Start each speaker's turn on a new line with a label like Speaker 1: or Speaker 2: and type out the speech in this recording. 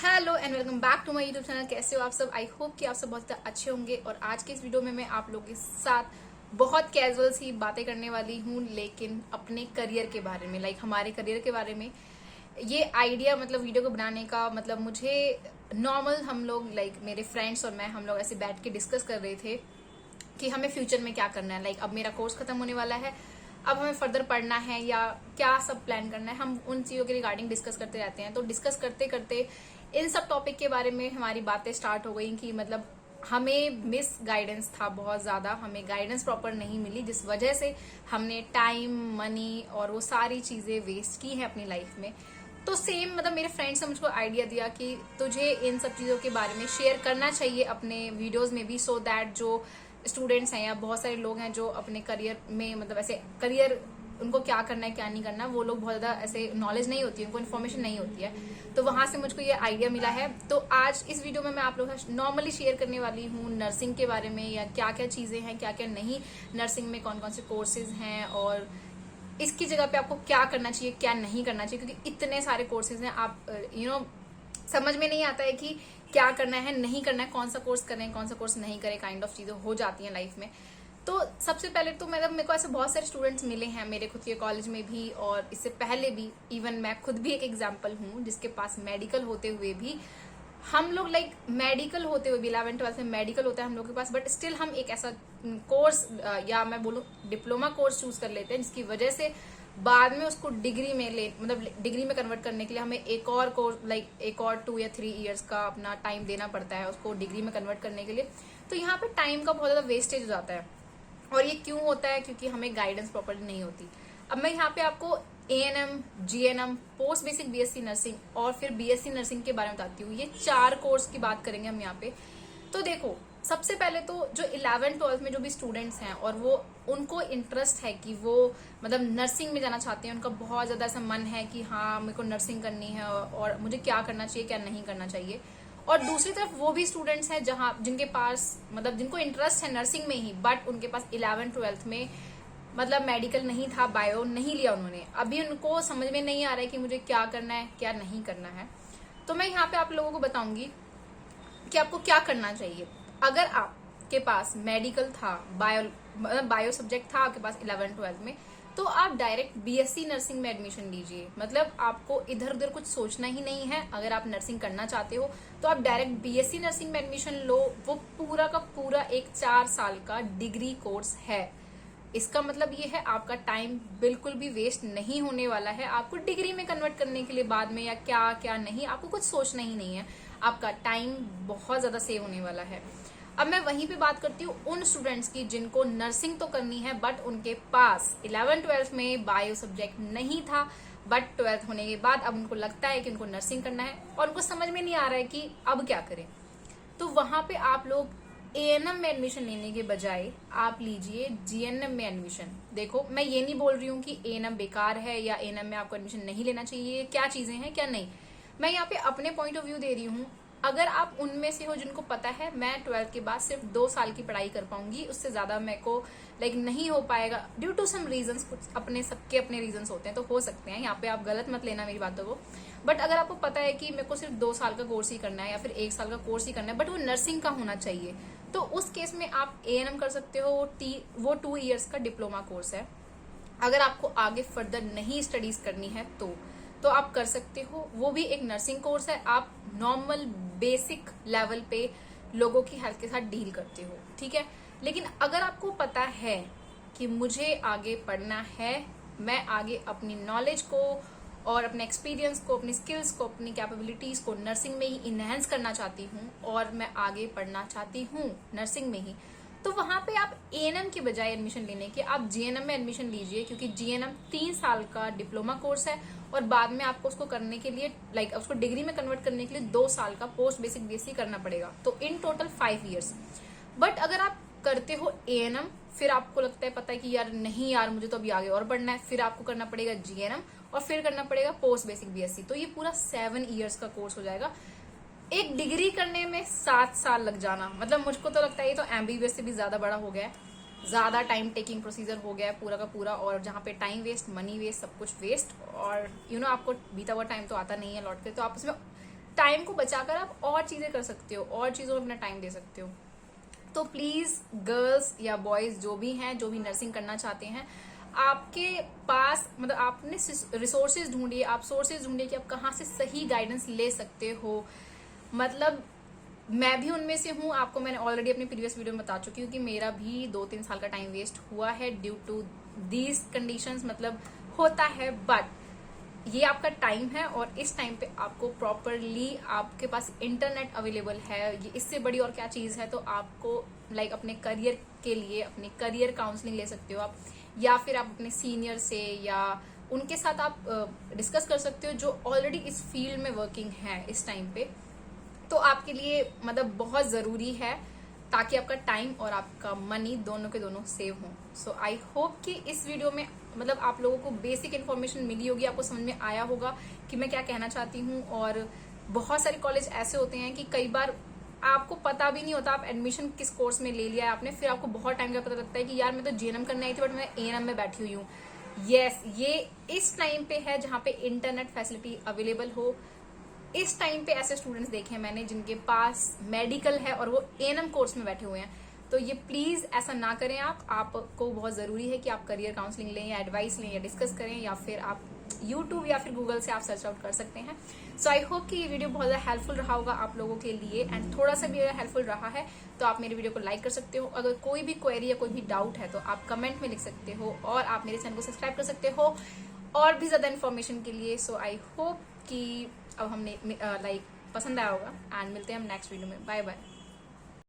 Speaker 1: Hello and welcome back to my YouTube channel. कैसे हो आप सब? आई होप कि आप सब बहुत अच्छे होंगे। और आज के इस वीडियो में मैं आप लोगों के साथ बहुत कैजुअल सी बातें करने वाली हूँ, लेकिन अपने करियर के बारे में, हमारे करियर के बारे में। ये आइडिया वीडियो को बनाने का मुझे नॉर्मल हम लोग मेरे फ्रेंड्स और मैं हम लोग ऐसे बैठ के डिस्कस कर रहे थे कि हमें फ्यूचर में क्या करना है। अब मेरा कोर्स खत्म होने वाला है, अब हमें फर्दर पढ़ना है या क्या सब प्लान करना है। हम उन चीज़ों के रिगार्डिंग डिस्कस करते रहते हैं। तो डिस्कस करते करते इन सब टॉपिक के बारे में हमारी बातें स्टार्ट हो गई कि हमें मिस गाइडेंस था बहुत ज़्यादा, हमें गाइडेंस प्रॉपर नहीं मिली, जिस वजह से हमने टाइम, मनी और वो सारी चीज़ें वेस्ट की हैं अपनी लाइफ में। तो सेम मेरे फ्रेंड्स ने मुझको आइडिया दिया कि तुझे इन सब चीज़ों के बारे में शेयर करना चाहिए अपने वीडियोस में भी, सो दैट जो स्टूडेंट्स हैं या बहुत सारे लोग हैं जो अपने करियर में ऐसे करियर उनको क्या करना है क्या नहीं करना, वो लोग बहुत ज़्यादा ऐसे नॉलेज नहीं होती है, उनको इन्फॉर्मेशन नहीं होती है। तो वहां से मुझको ये आइडिया मिला है। तो आज इस वीडियो में मैं आप लोगों से नॉर्मली शेयर करने वाली हूँ नर्सिंग के बारे में, या क्या क्या चीज़ें हैं, क्या क्या नहीं, नर्सिंग में कौन कौन से कोर्सेज हैं और इसकी जगह पे आपको क्या करना चाहिए क्या नहीं करना चाहिए। क्योंकि इतने सारे कोर्सेज हैं, आप समझ में नहीं आता है कि क्या करना है नहीं करना है, कौन सा कोर्स करें कौन सा कोर्स नहीं करें, काइंड ऑफ चीज़ें हो जाती हैं लाइफ में। तो सबसे पहले तो मेरे को ऐसे बहुत सारे स्टूडेंट्स मिले हैं मेरे खुद के कॉलेज में भी, और इससे पहले भी। इवन मैं खुद भी एक एग्जाम्पल हूँ जिसके पास मेडिकल होते हुए भी हम लोग मेडिकल होते हुए भी 11th-12th में मेडिकल होता है हम लोग के पास, बट स्टिल हम एक ऐसा कोर्स या मैं बोलूँ डिप्लोमा कोर्स चूज कर लेते हैं जिसकी वजह से बाद में उसको डिग्री में डिग्री में कन्वर्ट करने के लिए हमें एक और कोर्स एक और 2 या 3 इयर्स का अपना टाइम देना पड़ता है उसको डिग्री में कन्वर्ट करने के लिए। तो यहाँ पे टाइम का बहुत ज्यादा वेस्टेज हो जाता है। और ये क्यों होता है? क्योंकि हमें गाइडेंस प्रॉपर्ली नहीं होती। अब मैं यहाँ पे आपको ANM, GNM, post basic BSc nursing और फिर BSc नर्सिंग के बारे में बताती हूँ। ये 4 कोर्स की बात करेंगे हम यहाँ पे। तो देखो, सबसे पहले तो जो 11th-12th में जो भी स्टूडेंट्स हैं और वो उनको इंटरेस्ट है कि वो नर्सिंग में जाना चाहते हैं, उनका बहुत ज्यादा ऐसा मन है कि हाँ मेरे को नर्सिंग करनी है और मुझे क्या करना चाहिए क्या नहीं करना चाहिए। और दूसरी तरफ वो भी स्टूडेंट्स हैं जहाँ जिनके पास जिनको इंटरेस्ट है नर्सिंग में ही, बट उनके पास 11th-12th में मेडिकल नहीं था, बायो नहीं लिया उन्होंने। अभी उनको समझ में नहीं आ रहा है कि मुझे क्या करना है क्या नहीं करना है। तो मैं यहाँ पे आप लोगों को बताऊंगी कि आपको क्या करना चाहिए। अगर आपके पास मेडिकल था, बायो सब्जेक्ट था आपके पास 11th-12th में, तो आप डायरेक्ट BSc नर्सिंग में एडमिशन लीजिए। आपको इधर उधर कुछ सोचना ही नहीं है। अगर आप नर्सिंग करना चाहते हो तो आप डायरेक्ट BSc नर्सिंग में एडमिशन लो। वो पूरा का पूरा एक 4 साल का डिग्री कोर्स है। इसका ये है आपका टाइम बिल्कुल भी वेस्ट नहीं होने वाला है। आपको डिग्री में कन्वर्ट करने के लिए बाद में या क्या क्या नहीं, आपको कुछ सोचना ही नहीं है। आपका टाइम बहुत ज्यादा सेव होने वाला है। अब मैं वहीं पे बात करती हूँ उन स्टूडेंट्स की जिनको नर्सिंग तो करनी है, बट उनके पास 11th-12th में बायो सब्जेक्ट नहीं था, बट 12th होने के बाद अब उनको लगता है कि उनको नर्सिंग करना है और उनको समझ में नहीं आ रहा है कि अब क्या करें। तो वहां पे आप लोग ANM में एडमिशन लेने के बजाय आप लीजिए GNM में एडमिशन। देखो, मैं ये नहीं बोल रही हूँ कि ANM बेकार है या ANM में आपको एडमिशन नहीं लेना चाहिए, क्या चीजें हैं क्या नहीं। मैं यहाँ पे अपने पॉइंट ऑफ व्यू दे रही हूँ। अगर आप उनमें से हो जिनको पता है मैं 12th के बाद सिर्फ 2 साल की पढ़ाई कर पाऊंगी, उससे ज्यादा मेरे को नहीं हो पाएगा ड्यू टू सम रीजंस, कुछ सबके अपने रीजंस होते हैं, तो हो सकते हैं। यहाँ पे आप गलत मत लेना मेरी बातों को। बट अगर आपको पता है कि मेरे को सिर्फ 2 साल का कोर्स ही करना है या फिर 1 साल का कोर्स ही करना है, बट वो नर्सिंग का होना चाहिए, तो उस केस में आप ANM कर सकते हो। वो 2 इयर्स का डिप्लोमा कोर्स है। अगर आपको आगे फर्दर नहीं स्टडीज करनी है तो आप कर सकते हो। वो भी एक नर्सिंग कोर्स है। आप नॉर्मल बेसिक लेवल पे लोगों की हेल्थ के साथ डील करते हो, ठीक है। लेकिन अगर आपको पता है कि मुझे आगे पढ़ना है, मैं आगे अपनी नॉलेज को और अपने एक्सपीरियंस को, अपनी स्किल्स को, अपनी कैपेबिलिटीज को नर्सिंग में ही इनहेंस करना चाहती हूँ और मैं आगे पढ़ना चाहती हूँ नर्सिंग में ही, तो वहां पे आप ANM के बजाय एडमिशन लेने के आप GNM में एडमिशन लीजिए। क्योंकि GNM 3 साल का डिप्लोमा कोर्स है और बाद में आपको उसको करने के लिए उसको डिग्री में कन्वर्ट करने के लिए 2 साल का पोस्ट बेसिक BSc करना पड़ेगा, तो इन टोटल 5 इयर्स। बट अगर आप करते हो ANM, फिर आपको लगता है पता है कि यार नहीं यार मुझे तो अभी आगे और बढ़ना है, फिर आपको करना पड़ेगा GNM और फिर करना पड़ेगा पोस्ट बेसिक BSc, तो ये पूरा 7 इयर्स का कोर्स हो जाएगा। एक डिग्री करने में 7 साल लग जाना, मुझको तो लगता है ये तो MBBS से भी ज्यादा बड़ा हो गया है, ज्यादा टाइम टेकिंग प्रोसीजर हो गया है पूरा का पूरा। और जहाँ पे टाइम वेस्ट, मनी वेस्ट, सब कुछ वेस्ट, और आपको बीता हुआ टाइम तो आता नहीं है लौट के, तो आप उसमें टाइम को बचाकर आप और चीजें कर सकते हो, और चीजों में अपना टाइम दे सकते हो। तो प्लीज गर्ल्स या बॉयज जो भी हैं, जो भी नर्सिंग करना चाहते हैं, आपके पास मतलब आपने रिसोर्सेज ढूंढिए, आप सोर्सेज ढूंढिए कि आप कहाँ से सही गाइडेंस ले सकते हो। मतलब मैं भी उनमें से हूँ, आपको मैंने ऑलरेडी अपनी प्रीवियस वीडियो में बता चुकी हूँ कि मेरा भी 2-3 साल का टाइम वेस्ट हुआ है ड्यू टू दीज कंडीशंस, मतलब होता है। बट ये आपका टाइम है और इस टाइम पे आपको प्रॉपरली, आपके पास इंटरनेट अवेलेबल है, ये इससे बड़ी और क्या चीज है। तो आपको लाइक अपने करियर के लिए अपने करियर काउंसलिंग ले सकते हो आप, या फिर आप अपने सीनियर से या उनके साथ आप डिस्कस कर सकते हो जो ऑलरेडी इस फील्ड में वर्किंग है इस टाइम पे। तो आपके लिए मतलब बहुत जरूरी है, ताकि आपका टाइम और आपका मनी दोनों के दोनों सेव हों। सो आई होप कि इस वीडियो में मतलब आप लोगों को बेसिक इन्फॉर्मेशन मिली होगी, आपको समझ में आया होगा कि मैं क्या कहना चाहती हूँ। और बहुत सारे कॉलेज ऐसे होते हैं कि कई बार आपको पता भी नहीं होता आप एडमिशन किस कोर्स में ले लिया है आपने, फिर आपको बहुत टाइम का पता लगता है कि यार मैं तो जीएनएम करने आई थी बट मैं एएनएम में बैठी हुई हूँ। यस, ये इस टाइम पे है जहाँ पे इंटरनेट फैसिलिटी अवेलेबल हो। इस टाइम पे ऐसे स्टूडेंट्स देखे हैं मैंने जिनके पास मेडिकल है और वो एएनएम कोर्स में बैठे हुए हैं। तो ये प्लीज ऐसा ना करें आपको बहुत जरूरी है कि आप करियर काउंसलिंग लें या एडवाइस लें या डिस्कस करें, या फिर आप यूट्यूब या फिर गूगल से आप सर्च आउट कर सकते हैं। सो आई होप कि ये वीडियो बहुत ज्यादा हेल्पफुल रहा होगा आप लोगों के लिए, एंड थोड़ा सा भी अगर हेल्पफुल रहा है तो आप मेरे वीडियो को लाइक कर सकते हो। अगर कोई भी क्वेरी या कोई भी डाउट है तो आप कमेंट में लिख सकते हो, और आप मेरे चैनल को सब्सक्राइब कर सकते हो और भी ज्यादा इन्फॉर्मेशन के लिए। सो आई होप कि अब हमने लाइक पसंद आया होगा, एंड मिलते हैं हम नेक्स्ट वीडियो में। Bye bye.